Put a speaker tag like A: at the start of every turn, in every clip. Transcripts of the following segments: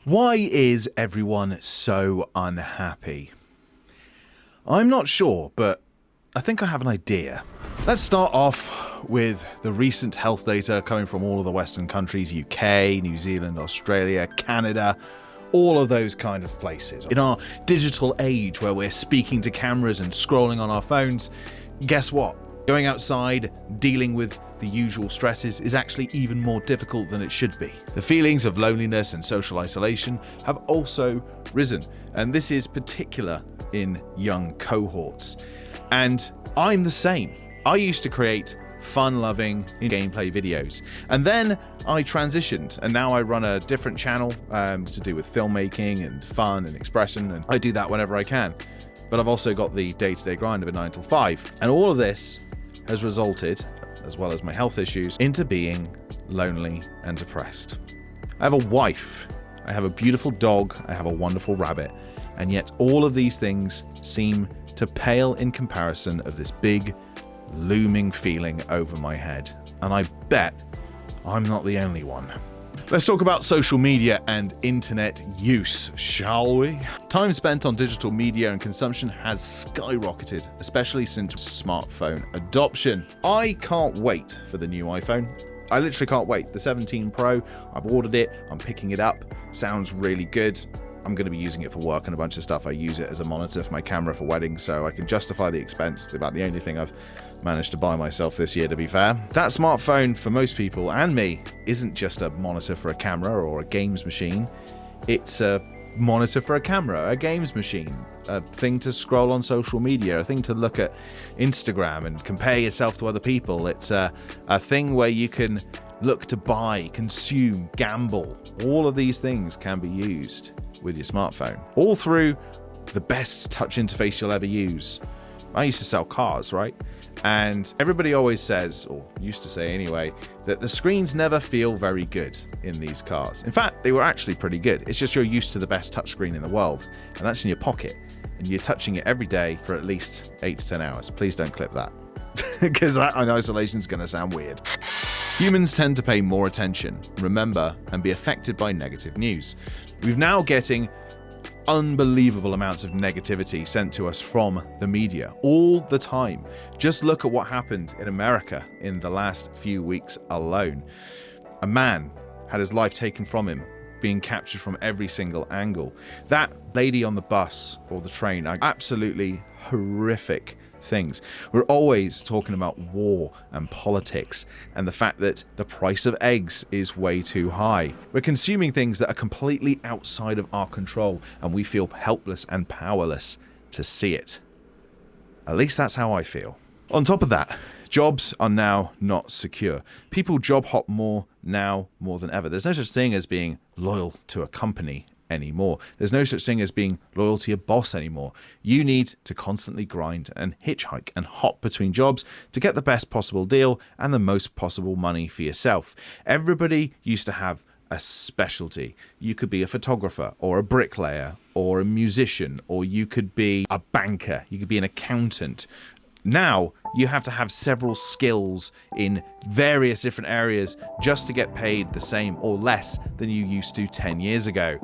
A: Why is everyone so unhappy? I'm not sure, but I think I have an idea. Let's start off with the recent health data coming from all of the Western countries, UK, New Zealand, Australia, Canada, all of those kind of places. In our digital age where we're speaking to cameras and scrolling on our phones, guess what? Going outside, dealing with the usual stresses is actually even more difficult than it should be. The feelings of loneliness and social isolation have also risen, and this is particular in young cohorts. And I'm the same. I used to create fun-loving gameplay videos, and then I transitioned, and now I run a different channel to do with filmmaking and fun and expression, and I do that whenever I can. But I've also got the day-to-day grind of a 9 to 5, and all of this has resulted, as well as my health issues, into being lonely and depressed. I have a wife, I have a beautiful dog, I have a wonderful rabbit, and yet all of these things seem to pale in comparison of this big, looming feeling over my head. And I bet I'm not the only one. Let's talk about social media and internet use, shall we? Time spent on digital media and consumption has skyrocketed, especially since smartphone adoption. I can't wait for the new iPhone. I literally can't wait. The 17 Pro, I've ordered it, I'm picking it up, sounds really good. I'm going to be using it for work and a bunch of stuff. I use it as a monitor for my camera for weddings, so I can justify the expense. It's about the only thing I've managed to buy myself this year, to be fair. That smartphone, for most people, and me, isn't just a monitor for a camera or a games machine. It's a monitor for a camera, a games machine, a thing to scroll on social media, a thing to look at Instagram and compare yourself to other people. It's a thing where you can look to buy, consume, gamble. All of these things can be used with your smartphone, all through the best touch interface you'll ever use. I used to sell cars, right? And everybody always says, or used to say anyway, that the screens never feel very good in these cars. In fact, they were actually pretty good. It's just you're used to the best touchscreen in the world, and that's in your pocket. And you're touching it every day for at least 8 to 10 hours. Please don't clip that, because that in isolation is going to sound weird. Humans tend to pay more attention, remember, and be affected by negative news. We're now getting unbelievable amounts of negativity sent to us from the media all the time. Just look at what happened in America in the last few weeks alone. A man had his life taken from him, being captured from every single angle. That lady on the bus or the train are absolutely horrific things. We're always talking about war and politics and the fact that the price of eggs is way too high. We're consuming things that are completely outside of our control, and we feel helpless and powerless to see it. At least that's how I feel. On top of that, jobs are now not secure. People job hop more now more than ever. There's no such thing as being loyal to a company anymore. There's no such thing as being loyal to your boss anymore. You need to constantly grind and hitchhike and hop between jobs to get the best possible deal and the most possible money for yourself. Everybody used to have a specialty. You could be a photographer or a bricklayer or a musician, or you could be a banker, you could be an accountant. Now you have to have several skills in various different areas just to get paid the same or less than you used to 10 years ago.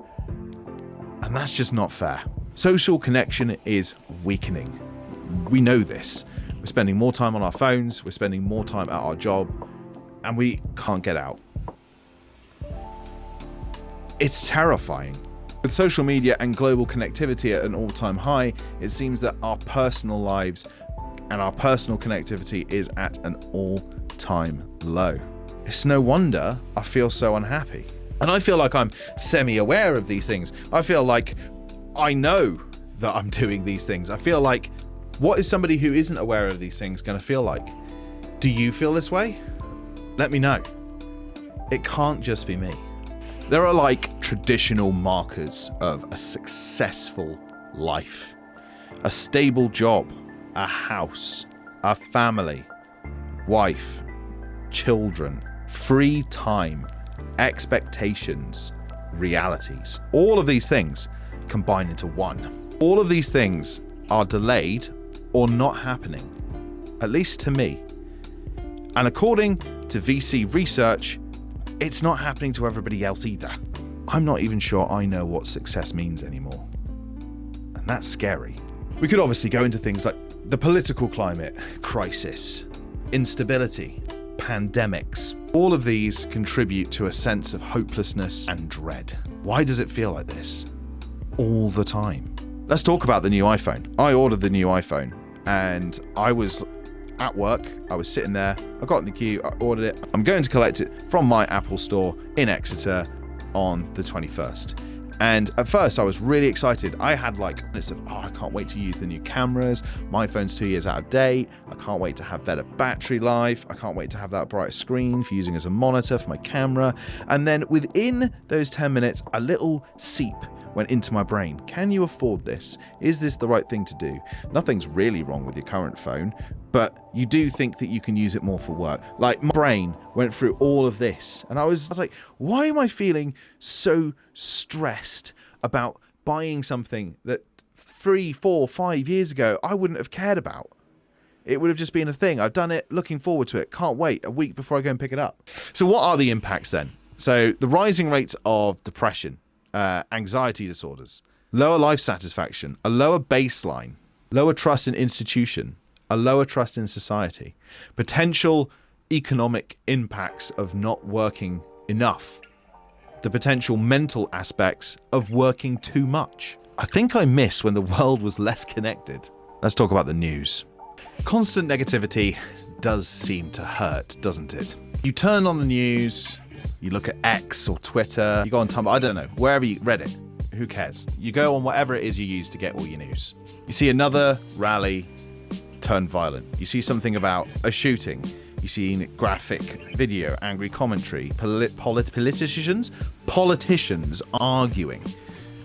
A: And that's just not fair. Social connection is weakening. We know this. We're spending more time on our phones, we're spending more time at our job, and we can't get out. It's terrifying. With social media and global connectivity at an all-time high, it seems that our personal lives and our personal connectivity is at an all-time low. It's no wonder I feel so unhappy. And I feel like I'm semi-aware of these things. I feel like I know that I'm doing these things. I feel like, what is somebody who isn't aware of these things going to feel like? Do you feel this way? Let me know. It can't just be me. There are like traditional markers of a successful life. A stable job, a house, a family, wife, children, free time, expectations, realities. All of these things combine into one. All of these things are delayed or not happening, at least to me. And according to VC research, it's not happening to everybody else either. I'm not even sure I know what success means anymore. And that's scary. We could obviously go into things like the political climate, crisis, instability, pandemics. All of these contribute to a sense of hopelessness and dread. Why does it feel like this? All the time. Let's talk about the new iPhone. I ordered the new iPhone and I was at work. I was sitting there. I got in the queue. I ordered it. I'm going to collect it from my Apple store in Exeter on the 21st. And at first I was really excited. I had like this of, I can't wait to use the new cameras. My phone's 2 years out of date. I can't wait to have better battery life. I can't wait to have that brighter screen for using as a monitor for my camera. And then within those 10 minutes, a little seep went into my brain. Can you afford this? Is this the right thing to do? Nothing's really wrong with your current phone, but you do think that you can use it more for work. Like, my brain went through all of this and I was like, why am I feeling so stressed about buying something that 3, 4, 5 years ago I wouldn't have cared about? It would have just been a thing. I've done it, looking forward to it, can't wait a week before I go and pick it up. So what are the impacts then? So the rising rates of depression, anxiety disorders, lower life satisfaction, a lower baseline, lower trust in institution, a lower trust in society, potential economic impacts of not working enough, the potential mental aspects of working too much. I think I miss when the world was less connected. Let's talk about the news. Constant negativity does seem to hurt, doesn't it? You turn on the news, you look at X or Twitter, you go on Tumblr, I don't know, wherever you read it, who cares? You go on whatever it is you use to get all your news. You see another rally turn violent. You see something about a shooting. You see graphic video, angry commentary, politicians arguing.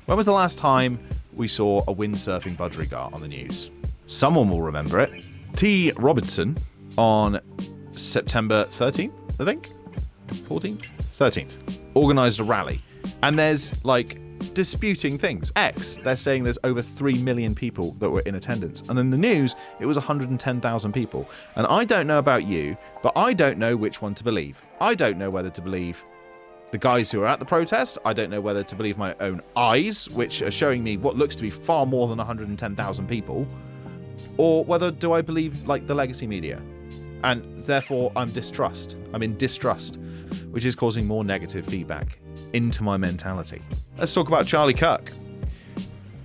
A: When was the last time we saw a windsurfing budgerigar on the news? Someone will remember it. T. Robertson on September 13th, I think? 14th? 13th. Organised a rally. And there's like disputing things. X, they're saying there's over 3 million people that were in attendance. And in the news, it was 110,000 people. And I don't know about you, but I don't know which one to believe. I don't know whether to believe the guys who are at the protest. I don't know whether to believe my own eyes, which are showing me what looks to be far more than 110,000 people. Or whether do I believe like the legacy media. And therefore I'm in distrust, which is causing more negative feedback into my mentality. Let's talk about Charlie Kirk.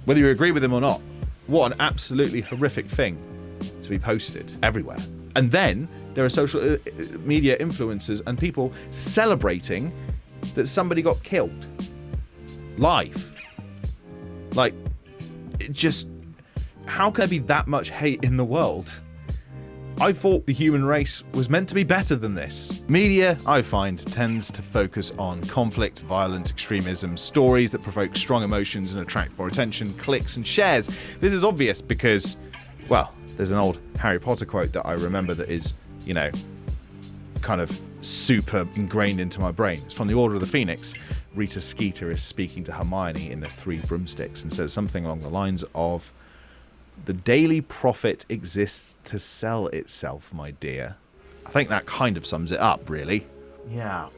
A: Whether you agree with him or not, what an absolutely horrific thing to be posted everywhere. And then there are social media influencers and people celebrating that somebody got killed live. Like, it just, how can there be that much hate in the world? I thought the human race was meant to be better than this. Media, I find, tends to focus on conflict, violence, extremism, stories that provoke strong emotions and attract more attention, clicks and shares. This is obvious because, well, there's an old Harry Potter quote that I remember that is, you know, kind of super ingrained into my brain. It's from The Order of the Phoenix. Rita Skeeter is speaking to Hermione in The Three Broomsticks and says something along the lines of, "The daily prophet exists to sell itself, my dear." I think that kind of sums it up, really. Yeah.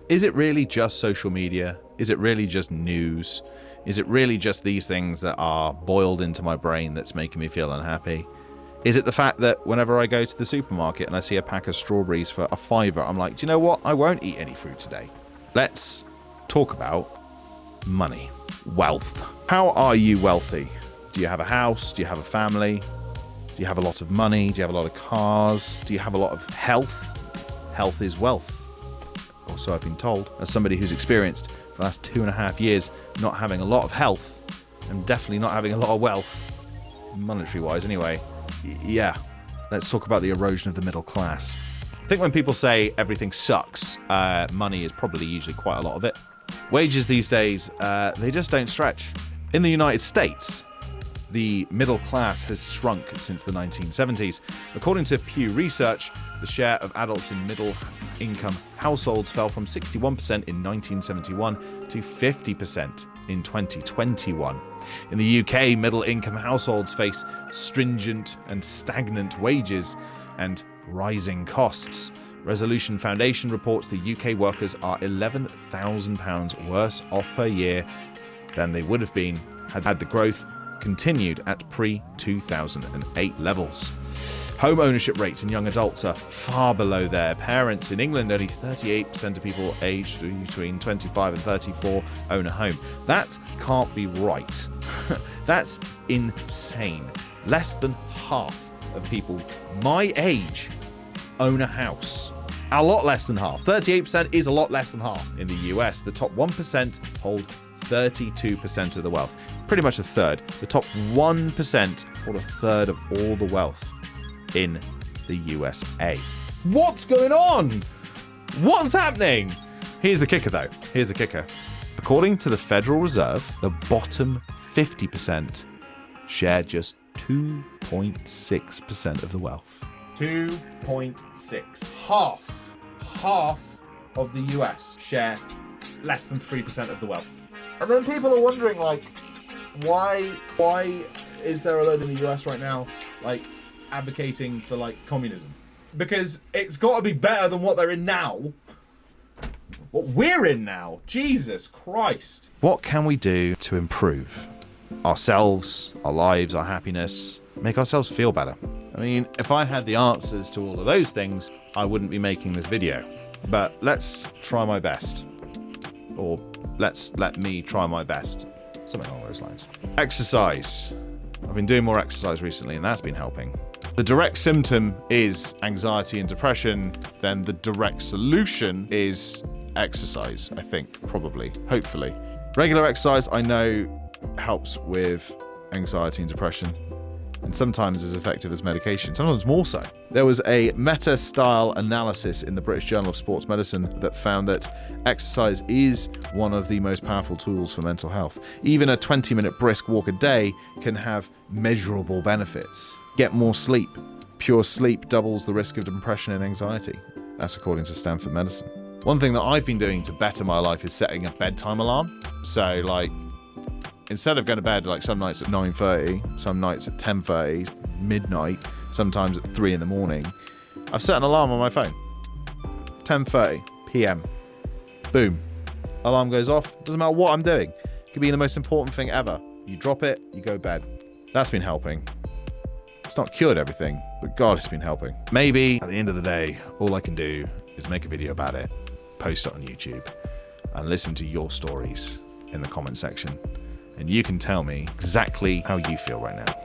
A: Is it really just social media? Is it really just news? Is it really just these things that are boiled into my brain that's making me feel unhappy? Is it the fact that whenever I go to the supermarket and I see a pack of strawberries for $5, I'm like, do you know what? I won't eat any fruit today. Let's talk about money. Wealth. How are you wealthy? Do you have a house? Do you have a family? Do you have a lot of money? Do you have a lot of cars? Do you have a lot of health? Health is wealth. Or so I've been told. As somebody who's experienced the last 2.5 years not having a lot of health and definitely not having a lot of wealth, monetary-wise anyway, yeah, let's talk about the erosion of the middle class. I think when people say everything sucks, money is probably usually quite a lot of it. Wages these days, they just don't stretch. In the United States, the middle class has shrunk since the 1970s. According to Pew Research, the share of adults in middle-income households fell from 61% in 1971 to 50% in 2021. In the UK, middle-income households face stringent and stagnant wages and rising costs, Resolution Foundation reports the UK workers are £11,000 worse off per year than they would have been had the growth continued at pre-2008 levels. Home ownership rates in young adults are far below their parents. In England, only 38% of people aged between 25 and 34 own a home. That can't be right. That's insane. Less than half of people my age own a house. A lot less than half. 38% is a lot less than half. In the US, the top 1% hold 32% of the wealth. Pretty much a third. The top 1% hold a third of all the wealth in the USA. What's going on? What's happening? Here's the kicker, though. Here's the kicker. According to the Federal Reserve, the bottom 50% share just 2.6% of the wealth. 2.6. Half of the US share less than 3% of the wealth. And then people are wondering, like, why is there a load in the US right now, like, advocating for, like, communism? Because it's got to be better than what they're in now. What we're in now. Jesus Christ. What can we do to improve ourselves, our lives, our happiness, make ourselves feel better? I mean, if I had the answers to all of those things, I wouldn't be making this video. But let's try my best. Or let me try my best. Something along those lines. Exercise. I've been doing more exercise recently, and that's been helping. The direct symptom is anxiety and depression. Then the direct solution is exercise, I think, probably, hopefully. Regular exercise, I know, helps with anxiety and depression, and sometimes as effective as medication, sometimes more so. There was a meta-style analysis in the British Journal of Sports Medicine that found that exercise is one of the most powerful tools for mental health. Even a 20-minute brisk walk a day can have measurable benefits. Get more sleep. Pure sleep doubles the risk of depression and anxiety. That's according to Stanford Medicine. One thing that I've been doing to better my life is setting a bedtime alarm. So, like, instead of going to bed, like, some nights at 9:30, some nights at 10:30, midnight, sometimes at 3 in the morning, I've set an alarm on my phone. 10:30 p.m. Boom. Alarm goes off. Doesn't matter what I'm doing. It could be the most important thing ever. You drop it, you go to bed. That's been helping. It's not cured everything, but God, it's been helping. Maybe at the end of the day, all I can do is make a video about it, post it on YouTube, and listen to your stories in the comment section. And you can tell me exactly how you feel right now.